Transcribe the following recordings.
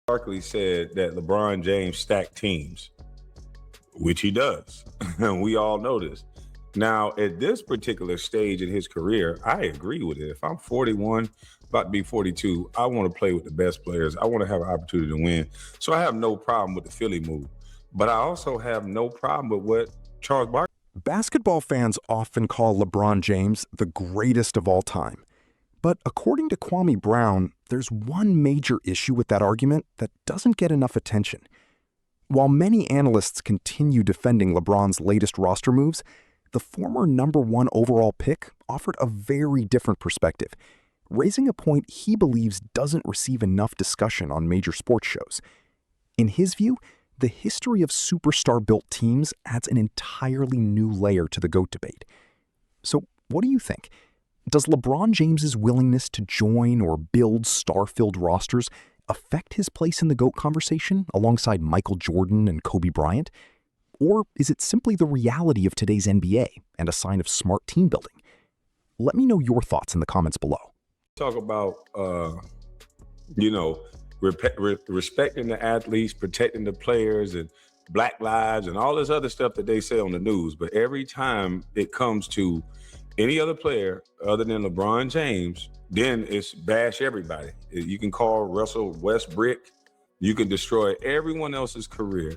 Barkley said that LeBron James stacked teams, which he does. We all know this. Now, at this particular stage in his career, I agree with it. If I'm 41, about to be 42, I want to play with the best players. I want to have an opportunity to win. So I have no problem with the Philly move. But I also have no problem with what Charles Barkley. Basketball fans often call LeBron James the greatest of all time. But according to Kwame Brown, there's one major issue with that argument that doesn't get enough attention. While many analysts continue defending LeBron's latest roster moves, the former #1 overall pick offered a very different perspective, raising a point he believes doesn't receive enough discussion on major sports shows. In his view, the history of superstar-built teams adds an entirely new layer to the GOAT debate. So, what do you think? Does LeBron James's willingness to join or build star-filled rosters affect his place in the GOAT conversation alongside Michael Jordan and Kobe Bryant? Or is it simply the reality of today's NBA and a sign of smart team building? Let me know your thoughts in the comments below. Talk about, respecting the athletes, protecting the players, and Black Lives, and all this other stuff that they say on the news. But every time it comes to any other player other than LeBron James, then it's bash everybody. You can call Russell Westbrook. You can destroy everyone else's career.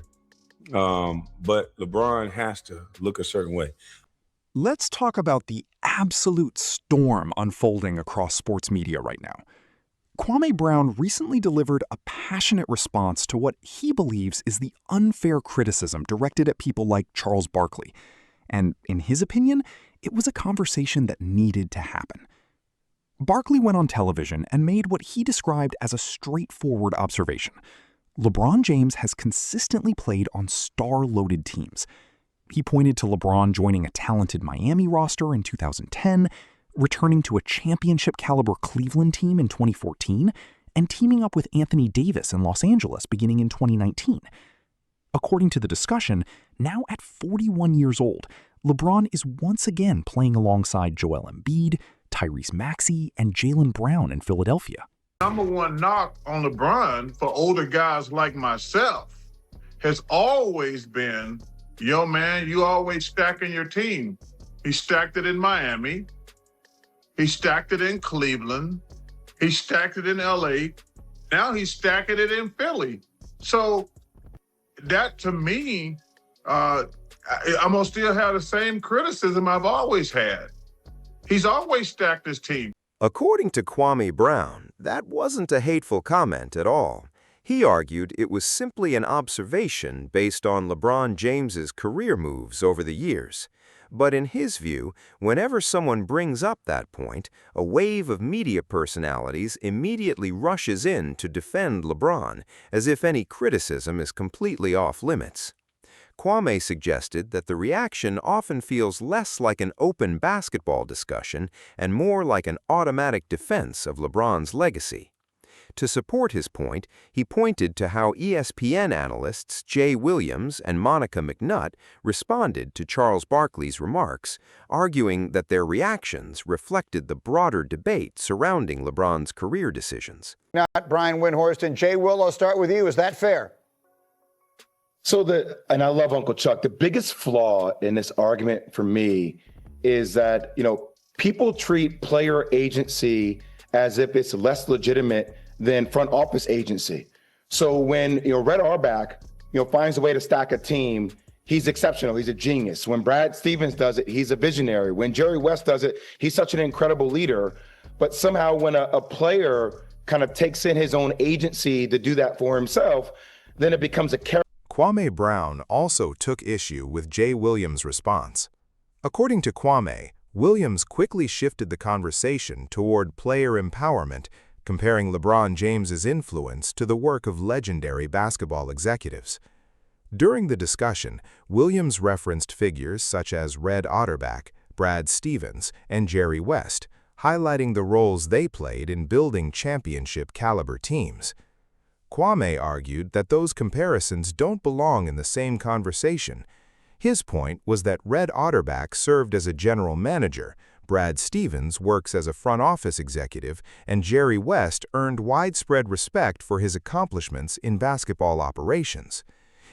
But LeBron has to look a certain way. Let's talk about the absolute storm unfolding across sports media right now. Kwame Brown recently delivered a passionate response to what he believes is the unfair criticism directed at people like Charles Barkley. And in his opinion, it was a conversation that needed to happen. Barkley went on television and made what he described as a straightforward observation. LeBron James has consistently played on star-loaded teams. He pointed to LeBron joining a talented Miami roster in 2010, returning to a championship-caliber Cleveland team in 2014, and teaming up with Anthony Davis in Los Angeles beginning in 2019. According to the discussion, now at 41 years old, LeBron is once again playing alongside Joel Embiid, Tyrese Maxey, and Jaylen Brown in Philadelphia. #1 knock on LeBron for older guys like myself has always been, yo, man, you always stacking your team. He stacked it in Miami. He stacked it in Cleveland. He stacked it in LA. Now he's stacking it in Philly. So that, to me, I'm going to still have the same criticism I've always had. He's always stacked his team. According to Kwame Brown, that wasn't a hateful comment at all. He argued it was simply an observation based on LeBron James's career moves over the years. But in his view, whenever someone brings up that point, a wave of media personalities immediately rushes in to defend LeBron, as if any criticism is completely off limits. Kwame suggested that the reaction often feels less like an open basketball discussion and more like an automatic defense of LeBron's legacy. To support his point, he pointed to how ESPN analysts Jay Williams and Monica McNutt responded to Charles Barkley's remarks, arguing that their reactions reflected the broader debate surrounding LeBron's career decisions. Not Brian Windhorst and Jay Will, I'll start with you. Is that fair? And I love Uncle Chuck. The biggest flaw in this argument for me is that, people treat player agency as if it's less legitimate than front office agency. So when, Red Auerbach, finds a way to stack a team, he's exceptional. He's a genius. When Brad Stevens does it, he's a visionary. When Jerry West does it, he's such an incredible leader. But somehow when a player kind of takes in his own agency to do that for himself, then it becomes a character. Kwame Brown also took issue with Jay Williams' response. According to Kwame, Williams quickly shifted the conversation toward player empowerment, comparing LeBron James's influence to the work of legendary basketball executives. During the discussion, Williams referenced figures such as Red Auerbach, Brad Stevens, and Jerry West, highlighting the roles they played in building championship-caliber teams. Kwame argued that those comparisons don't belong in the same conversation. His point was that Red Auerbach served as a general manager, Brad Stevens works as a front office executive, and Jerry West earned widespread respect for his accomplishments in basketball operations.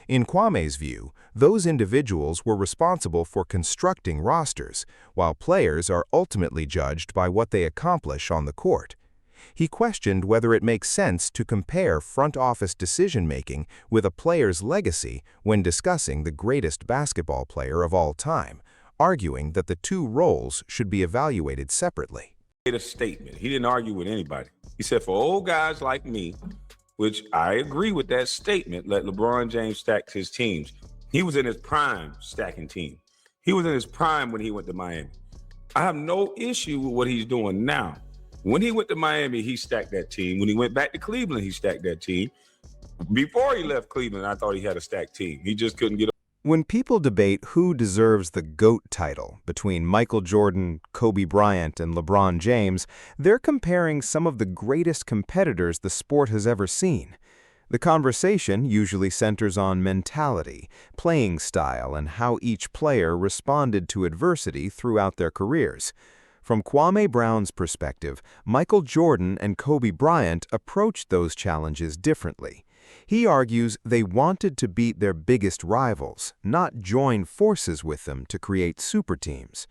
In Kwame's view, those individuals were responsible for constructing rosters, while players are ultimately judged by what they accomplish on the court. He questioned whether it makes sense to compare front office decision-making with a player's legacy when discussing the greatest basketball player of all time, arguing that the two roles should be evaluated separately. He made a statement. He didn't argue with anybody. He said, for old guys like me, which I agree with that statement, let LeBron James stack his teams. He was in his prime stacking teams. He was in his prime when he went to Miami. I have no issue with what he's doing now. When he went to Miami, he stacked that team. When he went back to Cleveland, he stacked that team. Before he left Cleveland, I thought he had a stacked team. He just couldn't get up. When people debate who deserves the GOAT title between Michael Jordan, Kobe Bryant, and LeBron James, they're comparing some of the greatest competitors the sport has ever seen. The conversation usually centers on mentality, playing style, and how each player responded to adversity throughout their careers. From Kwame Brown's perspective, Michael Jordan and Kobe Bryant approached those challenges differently. He argues they wanted to beat their biggest rivals, not join forces with them to create superteams.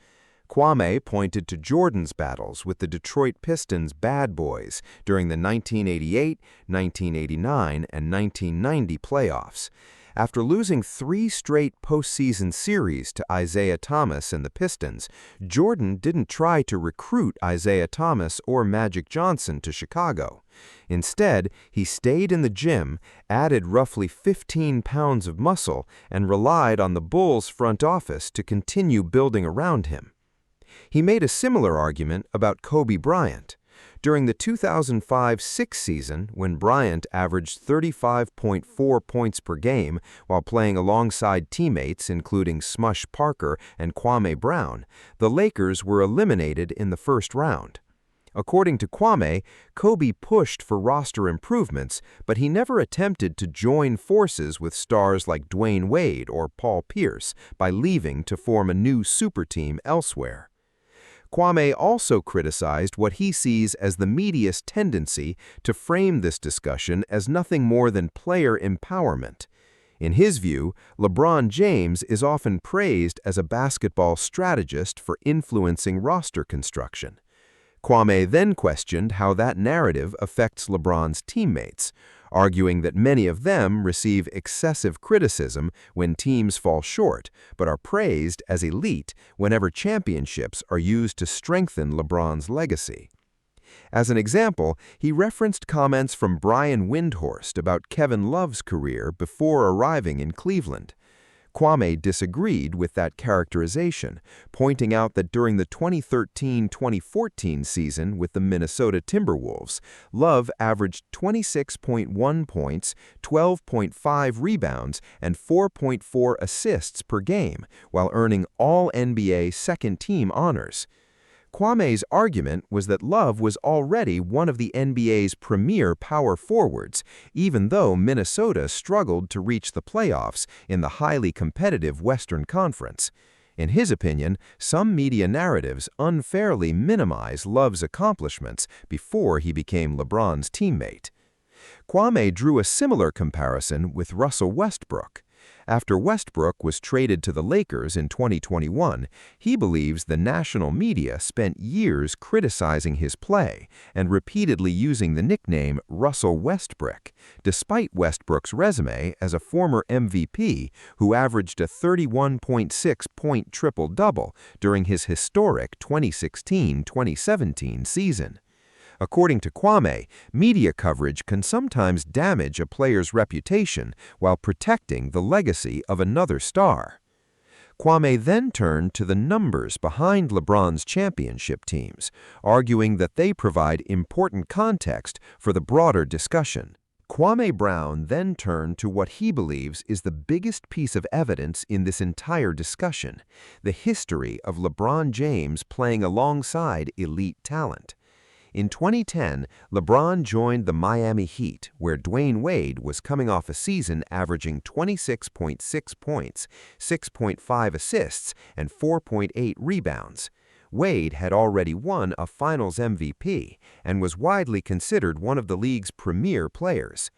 Kwame pointed to Jordan's battles with the Detroit Pistons' Bad Boys during the 1988, 1989, and 1990 playoffs. After losing 3 straight postseason series to Isaiah Thomas and the Pistons, Jordan didn't try to recruit Isaiah Thomas or Magic Johnson to Chicago. Instead, he stayed in the gym, added roughly 15 pounds of muscle, and relied on the Bulls' front office to continue building around him. He made a similar argument about Kobe Bryant. During the 2005-06 season, when Bryant averaged 35.4 points per game while playing alongside teammates including Smush Parker and Kwame Brown, the Lakers were eliminated in the first round. According to Kwame, Kobe pushed for roster improvements, but he never attempted to join forces with stars like Dwayne Wade or Paul Pierce by leaving to form a new superteam elsewhere. Kwame also criticized what he sees as the media's tendency to frame this discussion as nothing more than player empowerment. In his view, LeBron James is often praised as a basketball strategist for influencing roster construction. Kwame then questioned how that narrative affects LeBron's teammates, arguing that many of them receive excessive criticism when teams fall short, but are praised as elite whenever championships are used to strengthen LeBron's legacy. As an example, he referenced comments from Brian Windhorst about Kevin Love's career before arriving in Cleveland. Kwame disagreed with that characterization, pointing out that during the 2013-2014 season with the Minnesota Timberwolves, Love averaged 26.1 points, 12.5 rebounds, and 4.4 assists per game, while earning All-NBA second-team honors. Kwame's argument was that Love was already one of the NBA's premier power forwards, even though Minnesota struggled to reach the playoffs in the highly competitive Western Conference. In his opinion, some media narratives unfairly minimize Love's accomplishments before he became LeBron's teammate. Kwame drew a similar comparison with Russell Westbrook. After Westbrook was traded to the Lakers in 2021, he believes the national media spent years criticizing his play and repeatedly using the nickname Russell Westbrick, despite Westbrook's resume as a former MVP who averaged a 31.6-point triple-double during his historic 2016-2017 season. According to Kwame, media coverage can sometimes damage a player's reputation while protecting the legacy of another star. Kwame then turned to the numbers behind LeBron's championship teams, arguing that they provide important context for the broader discussion. Kwame Brown then turned to what he believes is the biggest piece of evidence in this entire discussion, the history of LeBron James playing alongside elite talent. In 2010, LeBron joined the Miami Heat, where Dwayne Wade was coming off a season averaging 26.6 points, 6.5 assists, and 4.8 rebounds. Wade had already won a Finals MVP and was widely considered one of the league's premier players.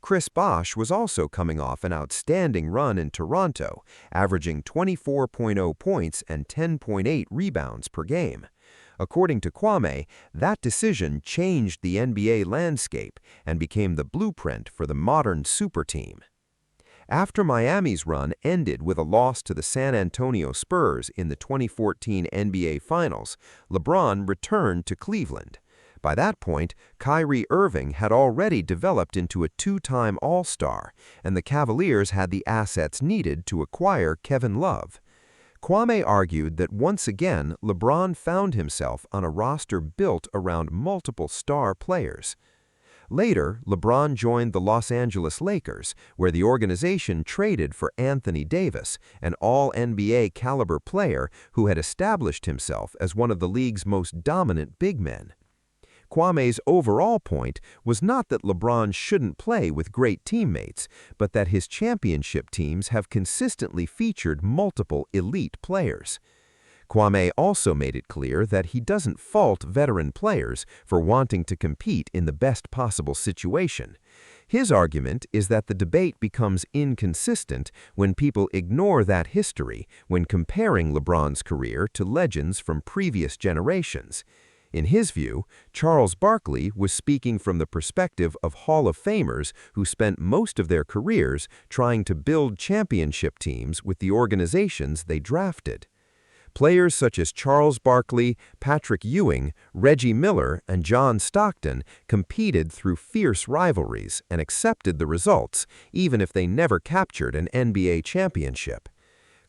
Chris Bosh was also coming off an outstanding run in Toronto, averaging 24.0 points and 10.8 rebounds per game. According to Kwame, that decision changed the NBA landscape and became the blueprint for the modern superteam. After Miami's run ended with a loss to the San Antonio Spurs in the 2014 NBA Finals, LeBron returned to Cleveland. By that point, Kyrie Irving had already developed into a two-time All-Star, and the Cavaliers had the assets needed to acquire Kevin Love. Kwame argued that once again, LeBron found himself on a roster built around multiple star players. Later, LeBron joined the Los Angeles Lakers, where the organization traded for Anthony Davis, an all-NBA caliber player who had established himself as one of the league's most dominant big men. Kwame's overall point was not that LeBron shouldn't play with great teammates, but that his championship teams have consistently featured multiple elite players. Kwame also made it clear that he doesn't fault veteran players for wanting to compete in the best possible situation. His argument is that the debate becomes inconsistent when people ignore that history when comparing LeBron's career to legends from previous generations. In his view, Charles Barkley was speaking from the perspective of Hall of Famers who spent most of their careers trying to build championship teams with the organizations they drafted. Players such as Charles Barkley, Patrick Ewing, Reggie Miller, and John Stockton competed through fierce rivalries and accepted the results, even if they never captured an NBA championship.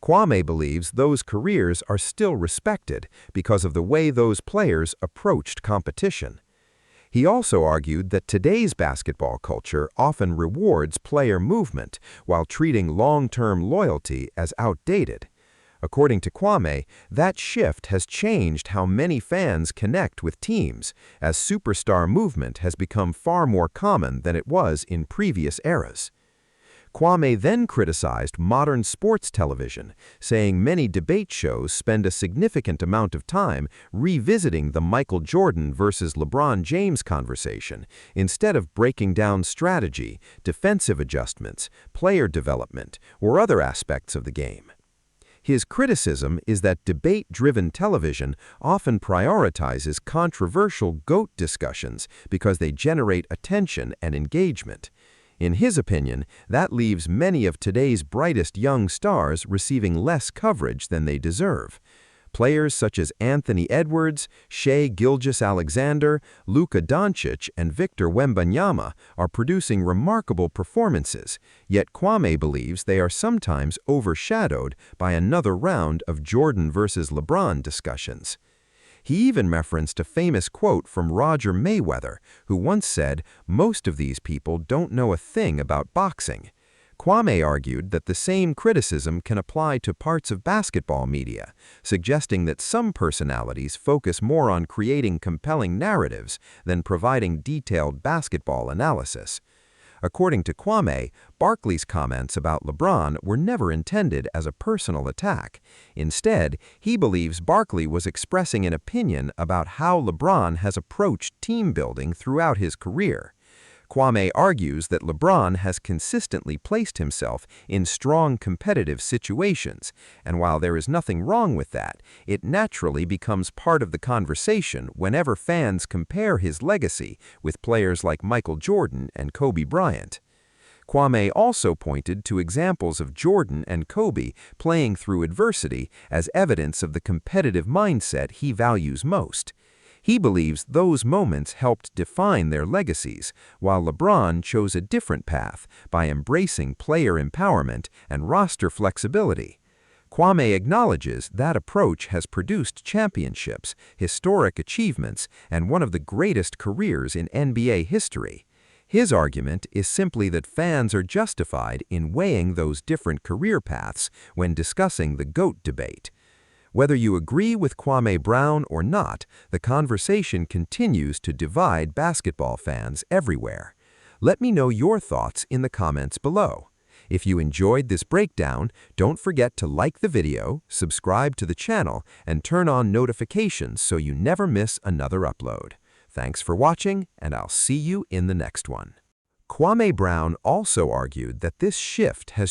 Kwame believes those careers are still respected because of the way those players approached competition. He also argued that today's basketball culture often rewards player movement while treating long-term loyalty as outdated. According to Kwame, that shift has changed how many fans connect with teams, as superstar movement has become far more common than it was in previous eras. Kwame then criticized modern sports television, saying many debate shows spend a significant amount of time revisiting the Michael Jordan versus LeBron James conversation instead of breaking down strategy, defensive adjustments, player development, or other aspects of the game. His criticism is that debate-driven television often prioritizes controversial GOAT discussions because they generate attention and engagement. In his opinion, that leaves many of today's brightest young stars receiving less coverage than they deserve. Players such as Anthony Edwards, Shai Gilgeous-Alexander, Luka Doncic, and Victor Wembanyama are producing remarkable performances, yet Kwame believes they are sometimes overshadowed by another round of Jordan versus LeBron discussions. He even referenced a famous quote from Roger Mayweather, who once said, "Most of these people don't know a thing about boxing." Kwame argued that the same criticism can apply to parts of basketball media, suggesting that some personalities focus more on creating compelling narratives than providing detailed basketball analysis. According to Kwame, Barkley's comments about LeBron were never intended as a personal attack. Instead, he believes Barkley was expressing an opinion about how LeBron has approached team building throughout his career. Kwame argues that LeBron has consistently placed himself in strong competitive situations, and while there is nothing wrong with that, it naturally becomes part of the conversation whenever fans compare his legacy with players like Michael Jordan and Kobe Bryant. Kwame also pointed to examples of Jordan and Kobe playing through adversity as evidence of the competitive mindset he values most. He believes those moments helped define their legacies, while LeBron chose a different path by embracing player empowerment and roster flexibility. Kwame acknowledges that approach has produced championships, historic achievements, and one of the greatest careers in NBA history. His argument is simply that fans are justified in weighing those different career paths when discussing the GOAT debate. Whether you agree with Kwame Brown or not, the conversation continues to divide basketball fans everywhere. Let me know your thoughts in the comments below. If you enjoyed this breakdown, don't forget to like the video, subscribe to the channel, and turn on notifications so you never miss another upload. Thanks for watching, and I'll see you in the next one. Kwame Brown also argued that this shift has